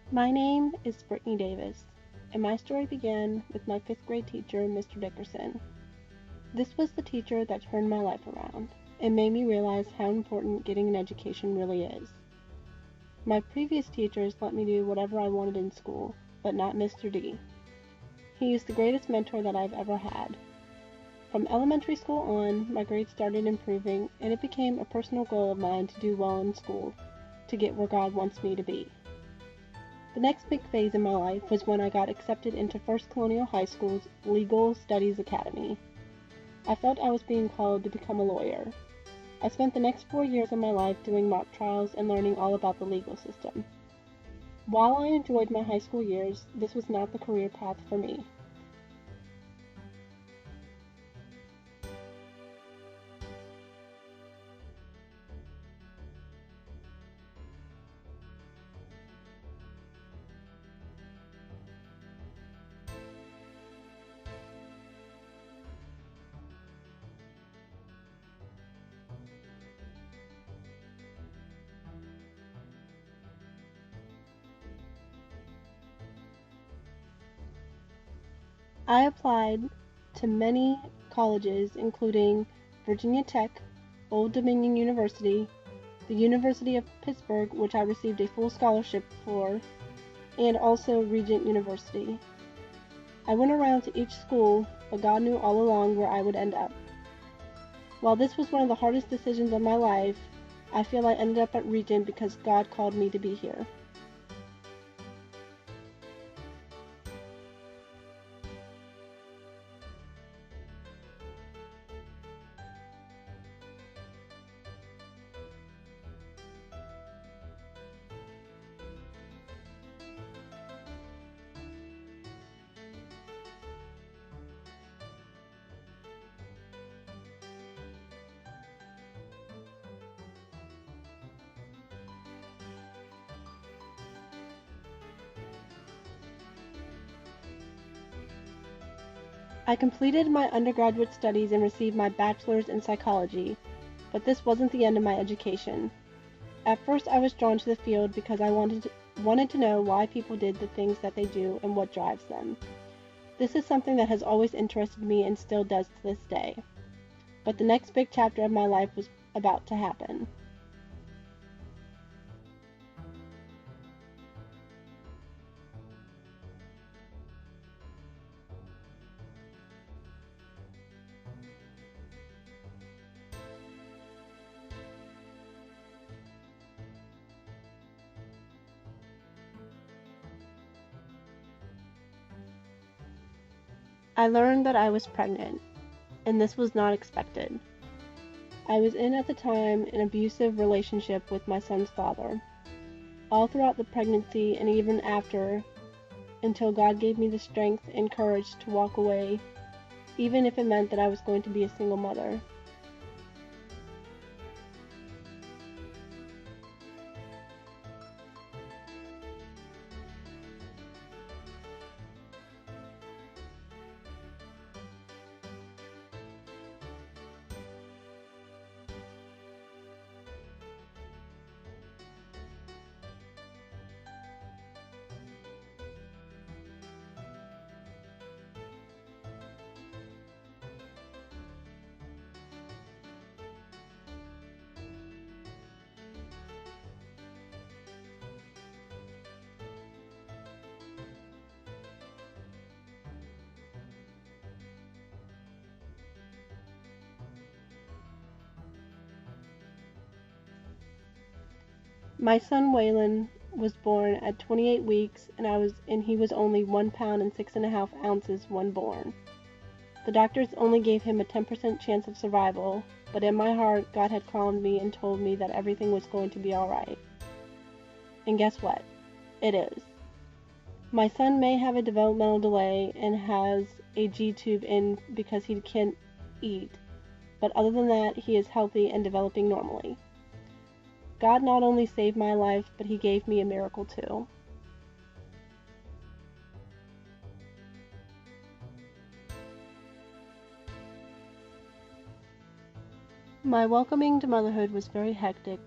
My name is Brittany Davis, and my story began with my 5th grade teacher, Mr. Dickerson. This was the teacher that turned my life around and made me realize how important getting an education really is. My previous teachers let me do whatever I wanted in school, but not Mr. D. He is the greatest mentor that I've ever had. From elementary school on, my grades started improving, and it became a personal goal of mine to do well in school, to get where God wants me to be. The next big phase in my life was when I got accepted into First Colonial High School's Legal Studies Academy. I felt I was being called to become a lawyer. I spent the next 4 years of my life doing mock trials and learning all about the legal system. While I enjoyed my high school years, this was not the career path for me. I applied to many colleges, including Virginia Tech, Old Dominion University, the University of Pittsburgh, which I received a full scholarship for, and also Regent University. I went around to each school, but God knew all along where I would end up. While this was one of the hardest decisions of my life, I feel I ended up at Regent because God called me to be here. I completed my undergraduate studies and received my bachelor's in psychology, but this wasn't the end of my education. At first I was drawn to the field because I wanted to know why people did the things that they do and what drives them. This is something that has always interested me and still does to this day. But the next big chapter of my life was about to happen. I learned that I was pregnant, and this was not expected. I was in at the time an abusive relationship with my son's father. All throughout the pregnancy and even after, until God gave me the strength and courage to walk away, even if it meant that I was going to be a single mother. My son Waylon was born at 28 weeks and he was only 1 pound and 6½ ounces when born. The doctors only gave him a 10% chance of survival, but in my heart God had calmed me and told me that everything was going to be alright. And guess what? It is. My son may have a developmental delay and has a G-tube in because he can't eat, but other than that, he is healthy and developing normally. God not only saved my life, but he gave me a miracle too. My welcoming to motherhood was very hectic,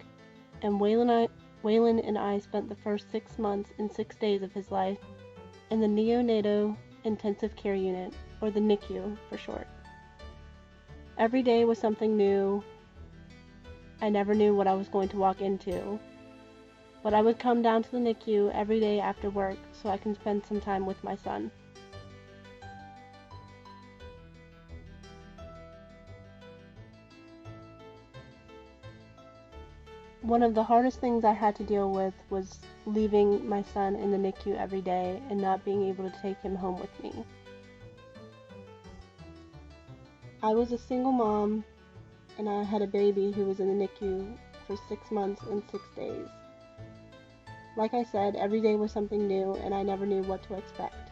and Waylon Waylon and I spent the first 6 months and 6 days of his life in the Neonatal Intensive Care Unit, or the NICU for short. Every day was something new. I never knew what I was going to walk into. But I would come down to the NICU every day after work so I can spend some time with my son. One of the hardest things I had to deal with was leaving my son in the NICU every day and not being able to take him home with me. I was a single mom, and I had a baby who was in the NICU for 6 months and 6 days. Like I said, every day was something new, and I never knew what to expect.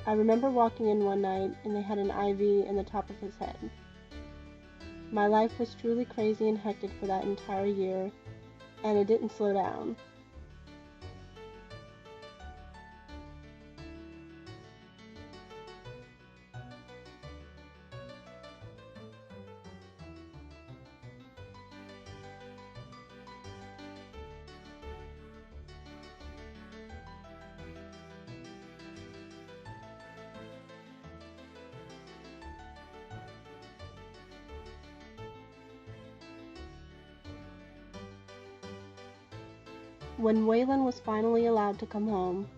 I remember walking in one night, and they had an IV in the top of his head. My life was truly crazy and hectic for that entire year, and it didn't slow down. When Waylon was finally allowed to come home,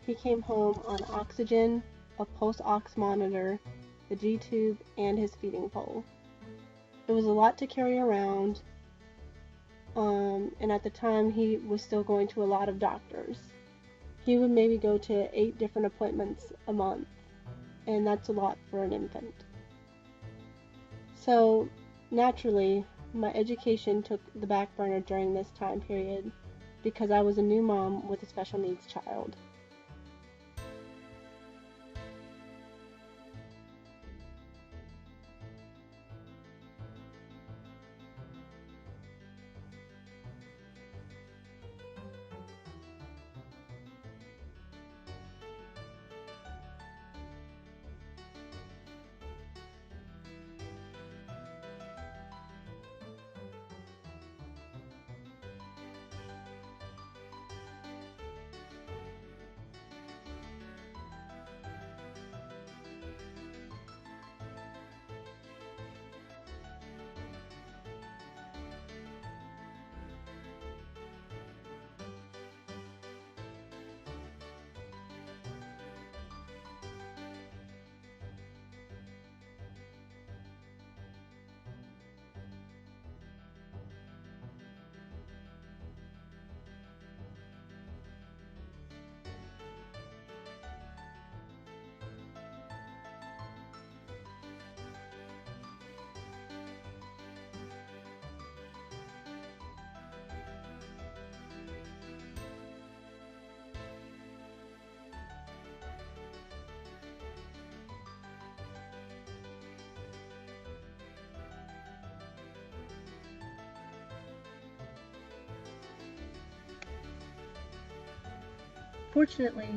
he came home on oxygen, a pulse-ox monitor, the G-tube, and his feeding pole. It was a lot to carry around, and at the time he was still going to a lot of doctors. He would maybe go to 8 different appointments a month, and that's a lot for an infant. So, naturally, my education took the back burner during this time period, because I was a new mom with a special needs child. Fortunately,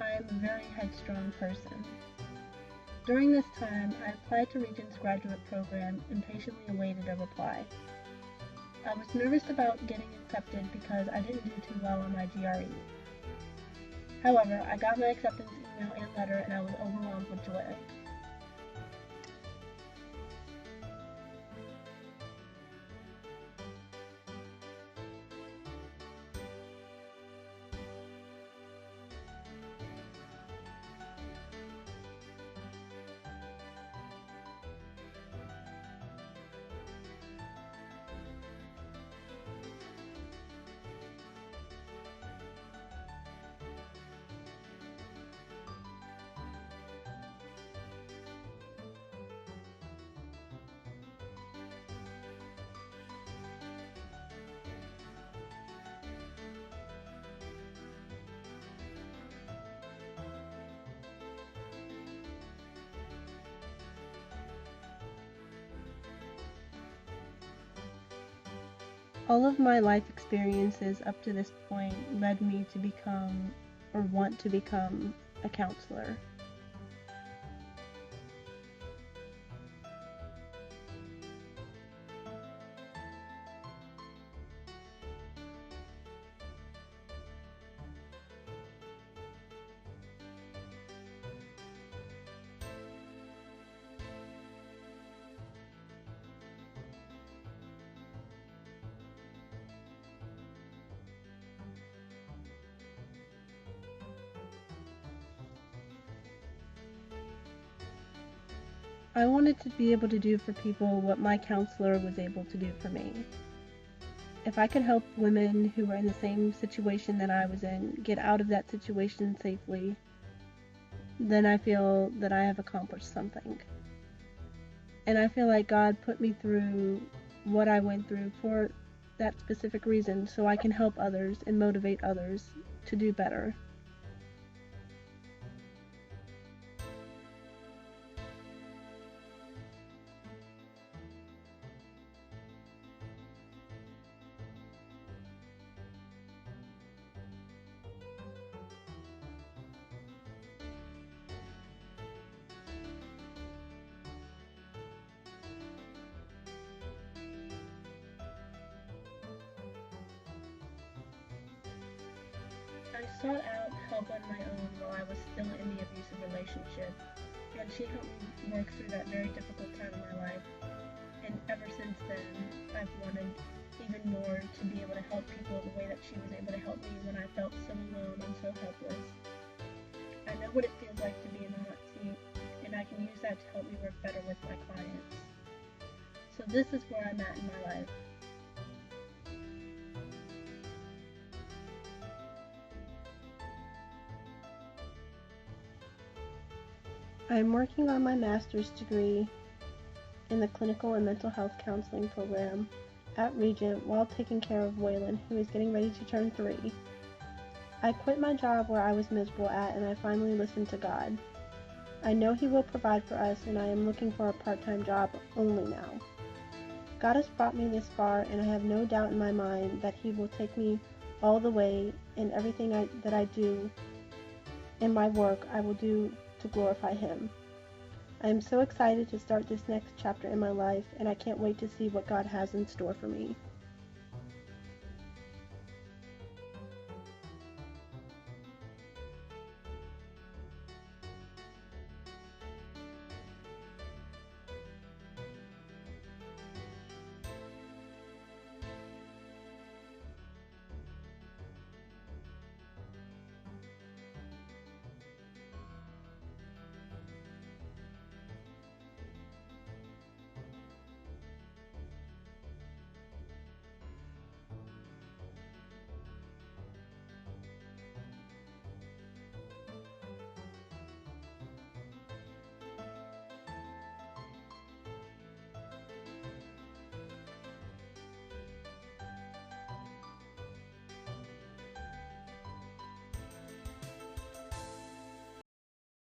I am a very headstrong person. During this time, I applied to Regent's graduate program and patiently awaited a reply. I was nervous about getting accepted because I didn't do too well on my GRE. However, I got my acceptance email and letter, and I was overwhelmed with joy. All of my life experiences up to this point led me to become, or want to become, a counselor. I wanted to be able to do for people what my counselor was able to do for me. If I could help women who were in the same situation that I was in get out of that situation safely, then I feel that I have accomplished something. And I feel like God put me through what I went through for that specific reason, so I can help others and motivate others to do better. I sought out help on my own while I was still in the abusive relationship, and she helped me work through that very difficult time in my life. And ever since then, I've wanted even more to be able to help people the way that she was able to help me when I felt so alone and so helpless. I know what it feels like to be in the hot seat, and I can use that to help me work better with my clients. So this is where I'm at in my life. I'm working on my master's degree in the clinical and mental health counseling program at Regent while taking care of Waylon, who is getting ready to turn 3. I quit my job where I was miserable at, and I finally listened to God. I know He will provide for us, and I am looking for a part-time job only now. God has brought me this far, and I have no doubt in my mind that He will take me all the way, and everything that I do in my work I will do to glorify Him. I am so excited to start this next chapter in my life, and I can't wait to see what God has in store for me.